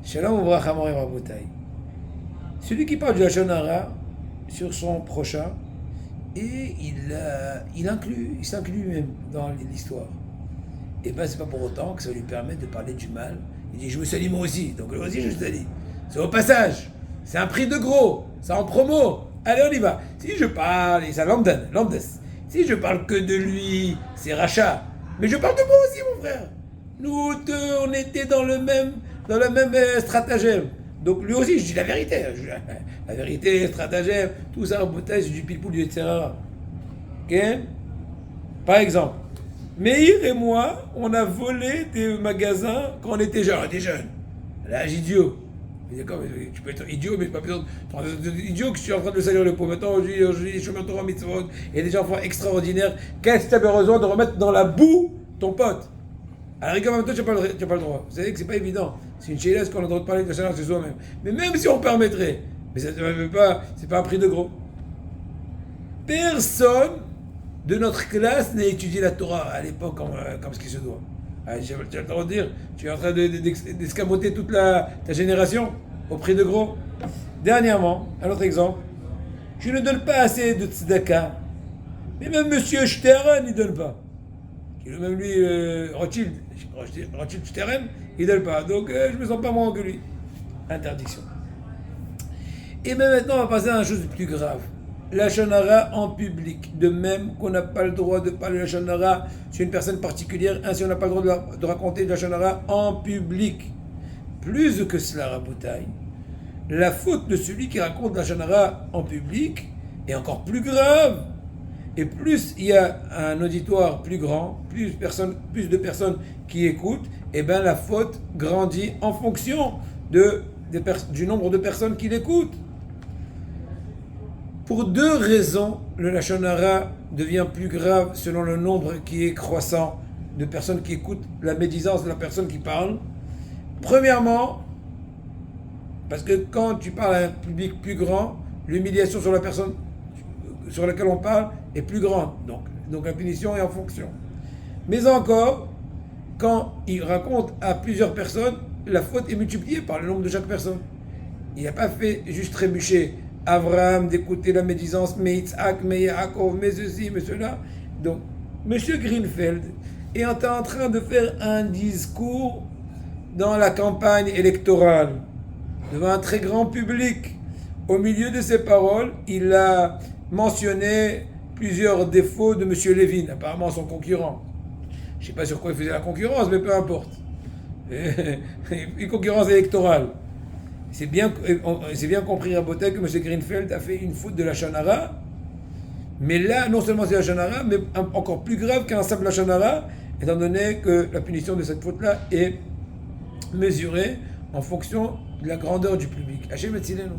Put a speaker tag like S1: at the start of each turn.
S1: Shalom Uvracha Morim Rabotai. Celui qui parle du Lashon Hara sur son prochain, et il s'inclut lui-même dans l'histoire. Et bien, c'est pas pour autant que ça lui permet de parler du mal. Il dit, je me salis moi aussi, donc moi aussi je me salis. C'est au passage, c'est un prix de gros, c'est en promo. Allez, on y va. Si je parle, et ça landes. Si je parle que de lui, c'est rachat. Mais je parle de moi aussi, mon frère. Nous deux, on était dans le même stratagème. Donc lui aussi, je dis la vérité. La vérité, stratagème, tout ça en bouteille, c'est du pilpoul, du etc. Ok? Par exemple, Meir et moi, on a volé des magasins quand on était jeunes. On était jeunes. À l'âge idiot. D'accord, tu peux être idiot, mais pas besoin d'être idiot que je suis en train de salir le pot. Maintenant, je suis Torah mitzvot, et des enfants extraordinaires. Qu'est-ce que tu as besoin de remettre dans la boue ton pote? À la rigueur, en même temps, tu n'as pas le droit. Vous savez que c'est pas évident. C'est une chélasse qu'on a le droit de parler de la chaleur, c'est soi-même. Mais même si on permettrait, mais ça ne veut pas, c'est pas un prix de gros. Personne de notre classe n'a étudié la Torah à l'époque comme ce qui se doit. Tu as le droit de dire, tu es en train d'escamoter toute ta génération au prix de gros. Dernièrement, un autre exemple, je ne donne pas assez de tzedaka, mais même Monsieur Stern n'y donne pas. Même lui, Rothschild Stern, il donne pas. Donc je me sens pas moins que lui. Interdiction. Et même maintenant, on va passer à une chose plus grave. Lashon Hara en public. De même qu'on n'a pas le droit de parler de Lashon Hara sur une personne particulière, ainsi on n'a pas le droit de raconter de Lashon Hara en public. Plus que cela, Rabotai, la faute de celui qui raconte de Lashon Hara en public est encore plus grave. Et plus il y a un auditoire plus grand, plus de personnes qui écoutent, et bien la faute grandit en fonction du nombre de personnes qui l'écoutent. Pour deux raisons, le Lashon Hara devient plus grave selon le nombre qui est croissant de personnes qui écoutent la médisance de la personne qui parle. Premièrement, parce que quand tu parles à un public plus grand, l'humiliation sur la personne sur laquelle on parle est plus grande. Donc la punition est en fonction. Mais encore, quand il raconte à plusieurs personnes, la faute est multipliée par le nombre de chaque personne. Il n'a pas fait juste trébucher Abraham d'écouter la médisance, mais Yitzhak, mais Yaakov, mais ceci, mais cela. Donc, M. Greenfeld est en train de faire un discours dans la campagne électorale, devant un très grand public. Au milieu de ses paroles, il a mentionné plusieurs défauts de M. Levin, apparemment son concurrent. Je ne sais pas sur quoi il faisait la concurrence, mais peu importe. Une concurrence électorale. C'est bien compris à Botek que M. Greenfeld a fait une faute de Lashon Hara, mais là, non seulement c'est Lashon Hara, mais encore plus grave qu'un simple Lashon Hara, étant donné que la punition de cette faute-là est mesurée en fonction de la grandeur du public. Hachem Etzilenu.